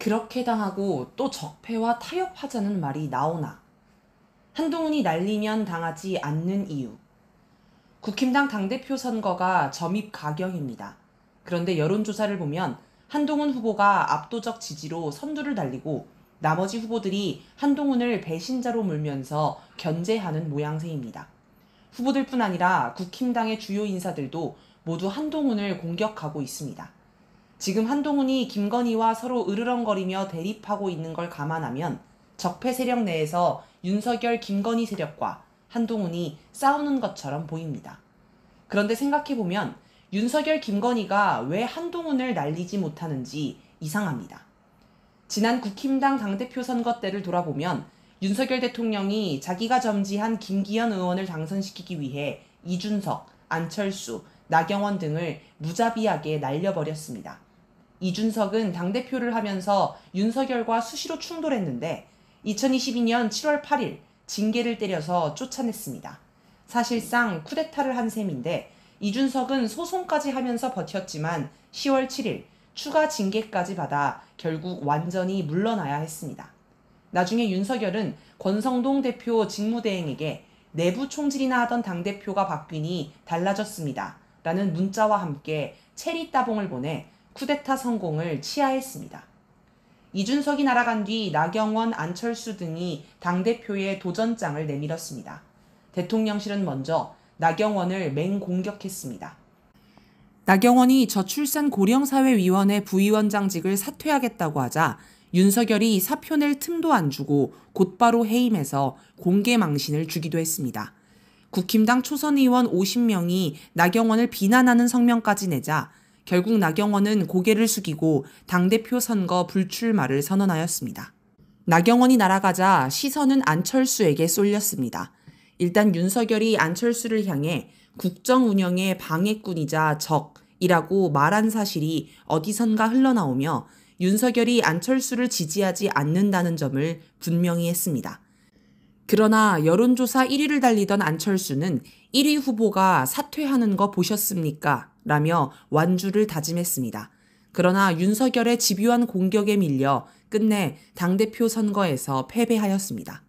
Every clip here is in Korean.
그렇게 당하고 또 적폐와 타협하자는 말이 나오나. 한동훈이 날리면 당하지 않는 이유. 국힘당 당대표 선거가 점입 가경입니다. 그런데 여론조사를 보면 한동훈 후보가 압도적 지지로 선두를 달리고 나머지 후보들이 한동훈을 배신자로 몰면서 견제하는 모양새입니다. 후보들뿐 아니라 국힘당의 주요 인사들도 모두 한동훈을 공격하고 있습니다. 지금 한동훈이 김건희와 서로 으르렁거리며 대립하고 있는 걸 감안하면 적폐 세력 내에서 윤석열, 김건희 세력과 한동훈이 싸우는 것처럼 보입니다. 그런데 생각해보면 윤석열, 김건희가 왜 한동훈을 날리지 못하는지 이상합니다. 지난 국힘당 당대표 선거 때를 돌아보면 윤석열 대통령이 자기가 점지한 김기현 의원을 당선시키기 위해 이준석, 안철수, 나경원 등을 무자비하게 날려버렸습니다. 이준석은 당대표를 하면서 윤석열과 수시로 충돌했는데 2022년 7월 8일 징계를 때려서 쫓아냈습니다. 사실상 쿠데타를 한 셈인데 이준석은 소송까지 하면서 버텼지만 10월 7일 추가 징계까지 받아 결국 완전히 물러나야 했습니다. 나중에 윤석열은 권성동 대표 직무대행에게 내부 총질이나 하던 당대표가 바뀌니 달라졌습니다. 라는 문자와 함께 체리 따봉을 보내 쿠데타 성공을 치하했습니다. 이준석이 날아간 뒤 나경원, 안철수 등이 당대표의 도전장을 내밀었습니다. 대통령실은 먼저 나경원을 맹공격했습니다. 나경원이 저출산고령사회위원회 부위원장직을 사퇴하겠다고 하자 윤석열이 사표 낼 틈도 안 주고 곧바로 해임해서 공개 망신을 주기도 했습니다. 국힘당 초선 의원 50명이 나경원을 비난하는 성명까지 내자 결국 나경원은 고개를 숙이고 당대표 선거 불출마를 선언하였습니다. 나경원이 날아가자 시선은 안철수에게 쏠렸습니다. 일단 윤석열이 안철수를 향해 국정 운영의 방해꾼이자 적이라고 말한 사실이 어디선가 흘러나오며 윤석열이 안철수를 지지하지 않는다는 점을 분명히 했습니다. 그러나 여론조사 1위를 달리던 안철수는 1위 후보가 사퇴하는 거 보셨습니까? 라며 완주를 다짐했습니다. 그러나 윤석열의 집요한 공격에 밀려 끝내 당대표 선거에서 패배하였습니다.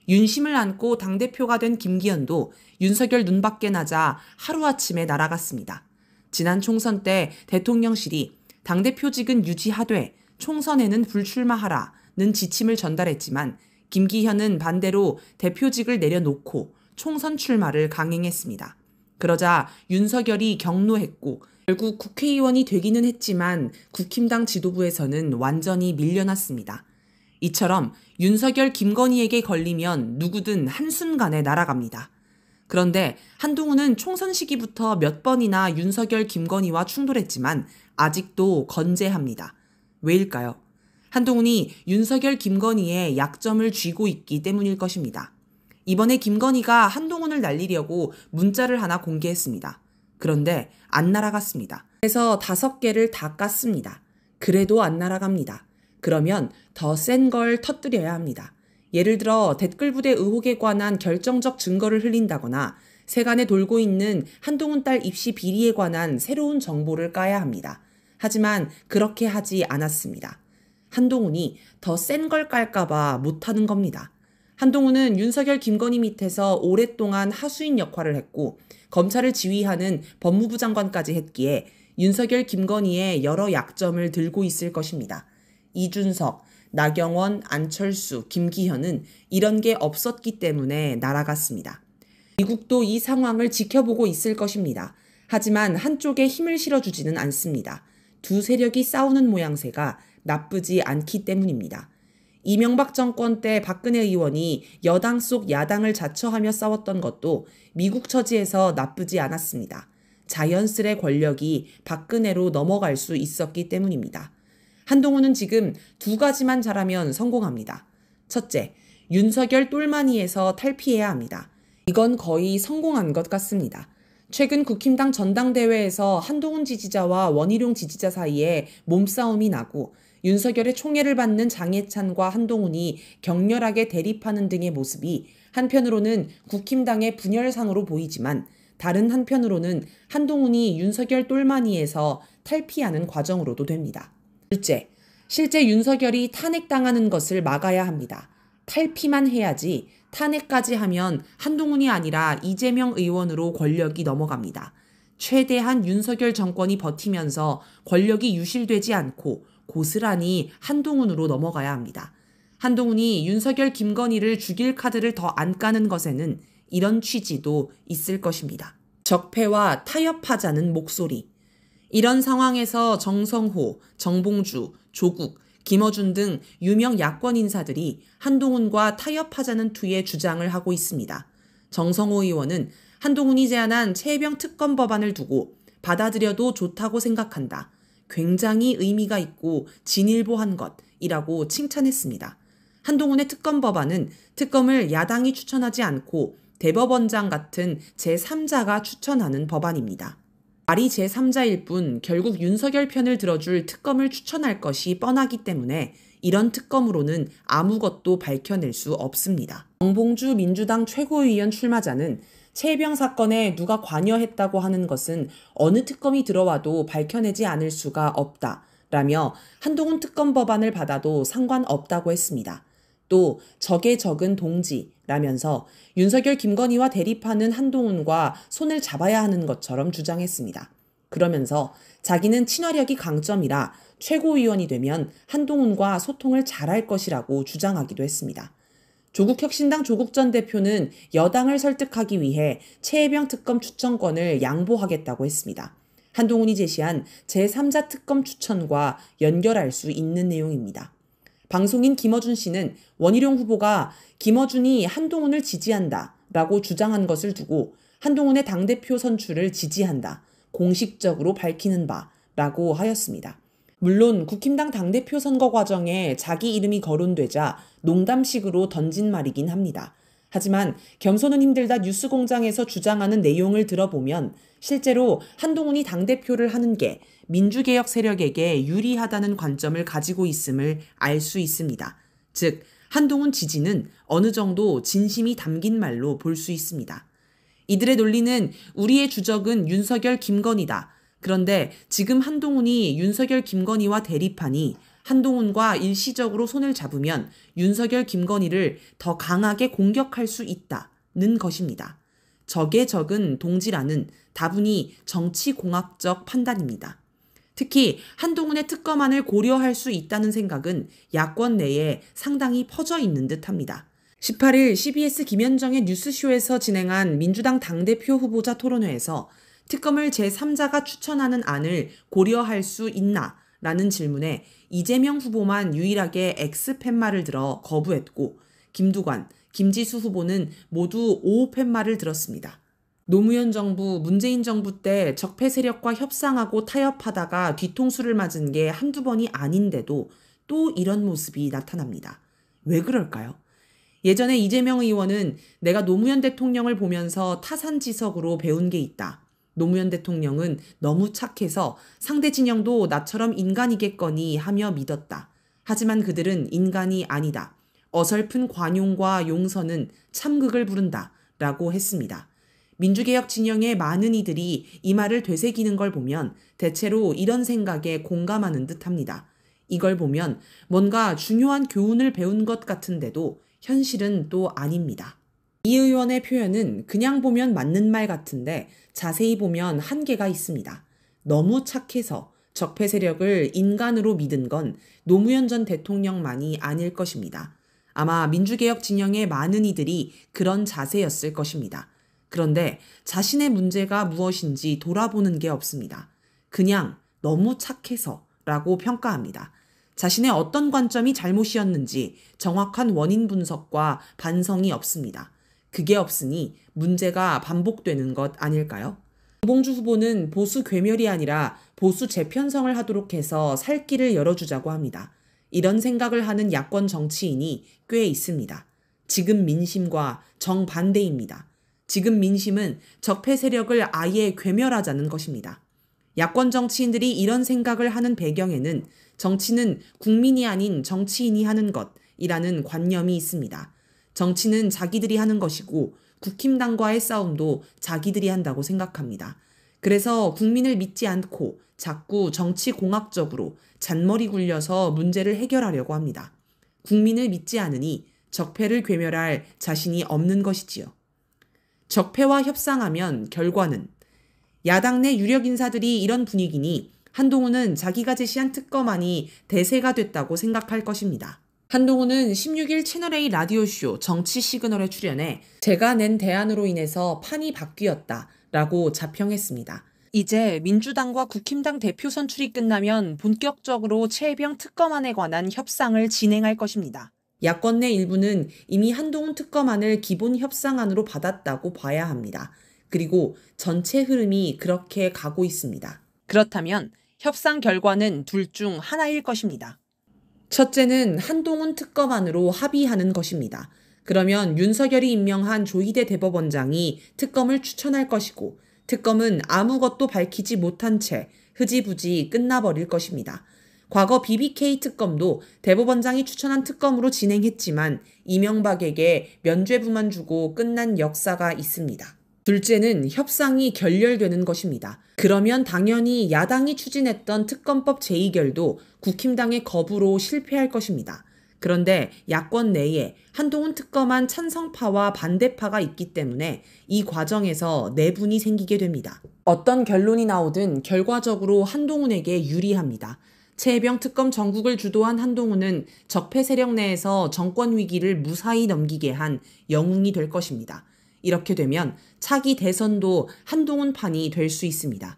윤심을 안고 당대표가 된 김기현도 윤석열 눈밖에 나자 하루아침에 날아갔습니다. 지난 총선 때 대통령실이 당대표직은 유지하되 총선에는 불출마하라는 지침을 전달했지만 김기현은 반대로 대표직을 내려놓고 총선 출마를 강행했습니다. 그러자 윤석열이 격노했고 결국 국회의원이 되기는 했지만 국힘당 지도부에서는 완전히 밀려났습니다. 이처럼 윤석열, 김건희에게 걸리면 누구든 한순간에 날아갑니다. 그런데 한동훈은 총선 시기부터 몇 번이나 윤석열, 김건희와 충돌했지만 아직도 건재합니다. 왜일까요? 한동훈이 윤석열, 김건희의 약점을 쥐고 있기 때문일 것입니다. 이번에 김건희가 한동훈을 날리려고 문자를 하나 공개했습니다. 그런데 안 날아갔습니다. 그래서 5개를 다 깠습니다. 그래도 안 날아갑니다. 그러면 더 센 걸 터뜨려야 합니다. 예를 들어 댓글 부대 의혹에 관한 결정적 증거를 흘린다거나 세간에 돌고 있는 한동훈 딸 입시 비리에 관한 새로운 정보를 까야 합니다. 하지만 그렇게 하지 않았습니다. 한동훈이 더 센 걸 깔까봐 못하는 겁니다. 한동훈은 윤석열, 김건희 밑에서 오랫동안 하수인 역할을 했고 검찰을 지휘하는 법무부 장관까지 했기에 윤석열, 김건희의 여러 약점을 들고 있을 것입니다. 이준석, 나경원, 안철수, 김기현은 이런 게 없었기 때문에 날아갔습니다. 미국도 이 상황을 지켜보고 있을 것입니다. 하지만 한쪽에 힘을 실어주지는 않습니다. 두 세력이 싸우는 모양새가 나쁘지 않기 때문입니다. 이명박 정권 때 박근혜 의원이 여당 속 야당을 자처하며 싸웠던 것도 미국 처지에서 나쁘지 않았습니다. 자연스레 권력이 박근혜로 넘어갈 수 있었기 때문입니다. 한동훈은 지금 2가지만 잘하면 성공합니다. 첫째, 윤석열 똘마니에서 탈피해야 합니다. 이건 거의 성공한 것 같습니다. 최근 국힘당 전당대회에서 한동훈 지지자와 원희룡 지지자 사이에 몸싸움이 나고 윤석열의 총애를 받는 장해찬과 한동훈이 격렬하게 대립하는 등의 모습이 한편으로는 국힘당의 분열상으로 보이지만 다른 한편으로는 한동훈이 윤석열 똘마니에서 탈피하는 과정으로도 됩니다. 둘째, 실제 윤석열이 탄핵당하는 것을 막아야 합니다. 탈피만 해야지 탄핵까지 하면 한동훈이 아니라 이재명 의원으로 권력이 넘어갑니다. 최대한 윤석열 정권이 버티면서 권력이 유실되지 않고 고스란히 한동훈으로 넘어가야 합니다. 한동훈이 윤석열 김건희를 죽일 카드를 더 안 까는 것에는 이런 취지도 있을 것입니다. 적폐와 타협하자는 목소리. 이런 상황에서 정성호, 정봉주, 조국, 김어준 등 유명 야권 인사들이 한동훈과 타협하자는 투의 주장을 하고 있습니다. 정성호 의원은 한동훈이 제안한 최혜병 특검 법안을 두고 받아들여도 좋다고 생각한다. 굉장히 의미가 있고 진일보한 것이라고 칭찬했습니다. 한동훈의 특검 법안은 특검을 야당이 추천하지 않고 대법원장 같은 제3자가 추천하는 법안입니다. 말이 제3자일 뿐 결국 윤석열 편을 들어줄 특검을 추천할 것이 뻔하기 때문에 이런 특검으로는 아무것도 밝혀낼 수 없습니다. 정봉주 민주당 최고위원 출마자는 최혜병 사건에 누가 관여했다고 하는 것은 어느 특검이 들어와도 밝혀내지 않을 수가 없다라며 한동훈 특검 법안을 받아도 상관없다고 했습니다. 또 적의 적은 동지라면서 윤석열 김건희와 대립하는 한동훈과 손을 잡아야 하는 것처럼 주장했습니다. 그러면서 자기는 친화력이 강점이라 최고위원이 되면 한동훈과 소통을 잘할 것이라고 주장하기도 했습니다. 조국혁신당 조국 전 대표는 여당을 설득하기 위해 최혜병 특검 추천권을 양보하겠다고 했습니다. 한동훈이 제시한 제3자 특검 추천과 연결할 수 있는 내용입니다. 방송인 김어준 씨는 원희룡 후보가 김어준이 한동훈을 지지한다 라고 주장한 것을 두고 한동훈의 당대표 선출을 지지한다, 공식적으로 밝히는 바라고 하였습니다. 물론 국힘당 당대표 선거 과정에 자기 이름이 거론되자 농담식으로 던진 말이긴 합니다. 하지만 겸손은 힘들다 뉴스공장에서 주장하는 내용을 들어보면 실제로 한동훈이 당대표를 하는 게 민주개혁 세력에게 유리하다는 관점을 가지고 있음을 알 수 있습니다. 즉, 한동훈 지지는 어느 정도 진심이 담긴 말로 볼 수 있습니다. 이들의 논리는 우리의 주적은 윤석열 김건희다. 그런데 지금 한동훈이 윤석열 김건희와 대립하니 한동훈과 일시적으로 손을 잡으면 윤석열 김건희를 더 강하게 공격할 수 있다는 것입니다. 적의 적은 동지라는 다분히 정치공학적 판단입니다. 특히 한동훈의 특검안을 고려할 수 있다는 생각은 야권 내에 상당히 퍼져 있는 듯합니다. 18일 CBS 김현정의 뉴스쇼에서 진행한 민주당 당대표 후보자 토론회에서 특검을 제3자가 추천하는 안을 고려할 수 있나? 라는 질문에 이재명 후보만 유일하게 X팻말을 들어 거부했고 김두관, 김지수 후보는 모두 O팻말을 들었습니다. 노무현 정부, 문재인 정부 때 적폐 세력과 협상하고 타협하다가 뒤통수를 맞은 게 한두 번이 아닌데도 또 이런 모습이 나타납니다. 왜 그럴까요? 예전에 이재명 의원은 내가 노무현 대통령을 보면서 타산지석으로 배운 게 있다. 노무현 대통령은 너무 착해서 상대 진영도 나처럼 인간이겠거니 하며 믿었다. 하지만 그들은 인간이 아니다. 어설픈 관용과 용서는 참극을 부른다. 라고 했습니다. 민주개혁 진영의 많은 이들이 이 말을 되새기는 걸 보면 대체로 이런 생각에 공감하는 듯합니다. 이걸 보면 뭔가 중요한 교훈을 배운 것 같은데도 현실은 또 아닙니다. 이 의원의 표현은 그냥 보면 맞는 말 같은데 자세히 보면 한계가 있습니다. 너무 착해서 적폐 세력을 인간으로 믿은 건 노무현 전 대통령만이 아닐 것입니다. 아마 민주개혁 진영의 많은 이들이 그런 자세였을 것입니다. 그런데 자신의 문제가 무엇인지 돌아보는 게 없습니다. 그냥 너무 착해서 라고 평가합니다. 자신의 어떤 관점이 잘못이었는지 정확한 원인 분석과 반성이 없습니다. 그게 없으니 문제가 반복되는 것 아닐까요? 정봉주 후보는 보수 괴멸이 아니라 보수 재편성을 하도록 해서 살 길을 열어주자고 합니다. 이런 생각을 하는 야권 정치인이 꽤 있습니다. 지금 민심과 정반대입니다. 지금 민심은 적폐 세력을 아예 괴멸하자는 것입니다. 야권 정치인들이 이런 생각을 하는 배경에는 정치는 국민이 아닌 정치인이 하는 것이라는 관념이 있습니다. 정치는 자기들이 하는 것이고 국힘당과의 싸움도 자기들이 한다고 생각합니다. 그래서 국민을 믿지 않고 자꾸 정치공학적으로 잔머리 굴려서 문제를 해결하려고 합니다. 국민을 믿지 않으니 적폐를 괴멸할 자신이 없는 것이지요. 적폐와 협상하면 결과는 야당 내 유력 인사들이 이런 분위기니 한동훈은 자기가 제시한 특검안이 대세가 됐다고 생각할 것입니다. 한동훈은 16일 채널A 라디오쇼 정치 시그널에 출연해 제가 낸 대안으로 인해서 판이 바뀌었다라고 자평했습니다. 이제 민주당과 국힘당 대표 선출이 끝나면 본격적으로 최혜병 특검안에 관한 협상을 진행할 것입니다. 야권 내 일부는 이미 한동훈 특검안을 기본 협상안으로 받았다고 봐야 합니다. 그리고 전체 흐름이 그렇게 가고 있습니다. 그렇다면 협상 결과는 둘 중 하나일 것입니다. 첫째는 한동훈 특검안으로 합의하는 것입니다. 그러면 윤석열이 임명한 조희대 대법원장이 특검을 추천할 것이고 특검은 아무것도 밝히지 못한 채 흐지부지 끝나버릴 것입니다. 과거 BBK 특검도 대법원장이 추천한 특검으로 진행했지만 이명박에게 면죄부만 주고 끝난 역사가 있습니다. 둘째는 협상이 결렬되는 것입니다. 그러면 당연히 야당이 추진했던 특검법 제2결도 국힘당의 거부로 실패할 것입니다. 그런데 야권 내에 한동훈 특검안 찬성파와 반대파가 있기 때문에 이 과정에서 내분이 생기게 됩니다. 어떤 결론이 나오든 결과적으로 한동훈에게 유리합니다. 최혜병 특검 전국을 주도한 한동훈은 적폐 세력 내에서 정권 위기를 무사히 넘기게 한 영웅이 될 것입니다. 이렇게 되면 차기 대선도 한동훈판이 될 수 있습니다.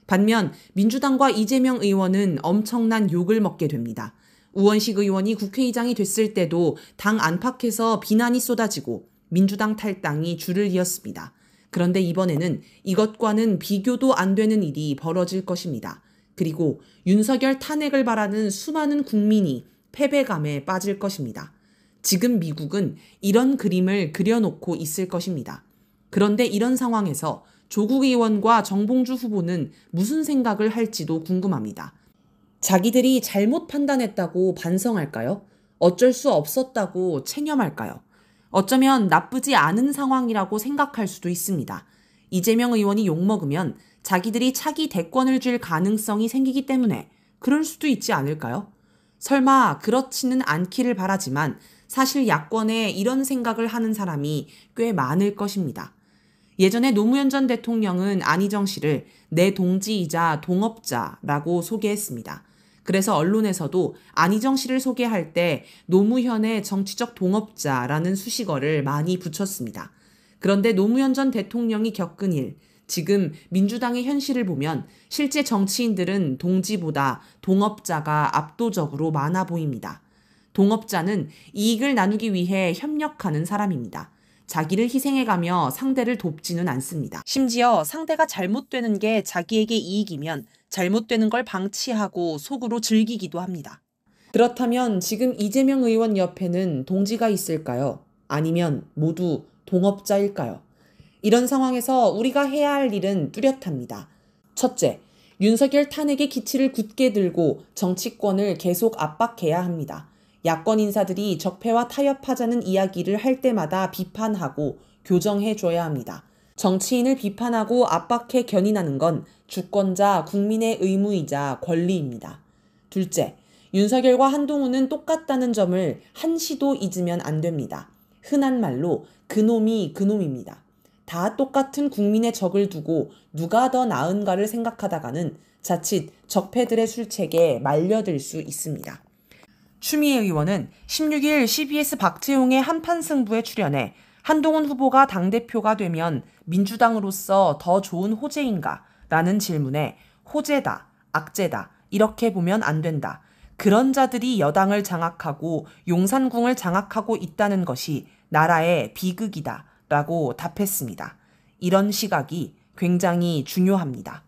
반면 민주당과 이재명 의원은 엄청난 욕을 먹게 됩니다. 우원식 의원이 국회의장이 됐을 때도 당 안팎에서 비난이 쏟아지고 민주당 탈당이 줄을 이었습니다. 그런데 이번에는 이것과는 비교도 안 되는 일이 벌어질 것입니다. 그리고 윤석열 탄핵을 바라는 수많은 국민이 패배감에 빠질 것입니다. 지금 미국은 이런 그림을 그려놓고 있을 것입니다. 그런데 이런 상황에서 조국 의원과 정봉주 후보는 무슨 생각을 할지도 궁금합니다. 자기들이 잘못 판단했다고 반성할까요? 어쩔 수 없었다고 체념할까요? 어쩌면 나쁘지 않은 상황이라고 생각할 수도 있습니다. 이재명 의원이 욕먹으면 자기들이 차기 대권을 쥘 가능성이 생기기 때문에 그럴 수도 있지 않을까요? 설마 그렇지는 않기를 바라지만 사실 야권에 이런 생각을 하는 사람이 꽤 많을 것입니다. 예전에 노무현 전 대통령은 안희정 씨를 내 동지이자 동업자라고 소개했습니다. 그래서 언론에서도 안희정 씨를 소개할 때 노무현의 정치적 동업자라는 수식어를 많이 붙였습니다. 그런데 노무현 전 대통령이 겪은 일, 지금 민주당의 현실을 보면 실제 정치인들은 동지보다 동업자가 압도적으로 많아 보입니다. 동업자는 이익을 나누기 위해 협력하는 사람입니다. 자기를 희생해가며 상대를 돕지는 않습니다. 심지어 상대가 잘못되는 게 자기에게 이익이면 잘못되는 걸 방치하고 속으로 즐기기도 합니다. 그렇다면 지금 이재명 의원 옆에는 동지가 있을까요? 아니면 모두 동업자일까요? 이런 상황에서 우리가 해야 할 일은 뚜렷합니다. 첫째, 윤석열 탄핵의 기치를 굳게 들고 정치권을 계속 압박해야 합니다. 야권 인사들이 적폐와 타협하자는 이야기를 할 때마다 비판하고 교정해줘야 합니다. 정치인을 비판하고 압박해 견인하는 건 주권자 국민의 의무이자 권리입니다. 둘째, 윤석열과 한동훈은 똑같다는 점을 한시도 잊으면 안 됩니다. 흔한 말로 그놈이 그놈입니다. 다 똑같은 국민의 적을 두고 누가 더 나은가를 생각하다가는 자칫 적폐들의 술책에 말려들 수 있습니다. 추미애 의원은 16일 CBS 박재용의 한판 승부에 출연해 한동훈 후보가 당대표가 되면 민주당으로서 더 좋은 호재인가? 라는 질문에 호재다, 악재다, 이렇게 보면 안 된다. 그런 자들이 여당을 장악하고 용산궁을 장악하고 있다는 것이 나라의 비극이다 라고 답했습니다. 이런 시각이 굉장히 중요합니다.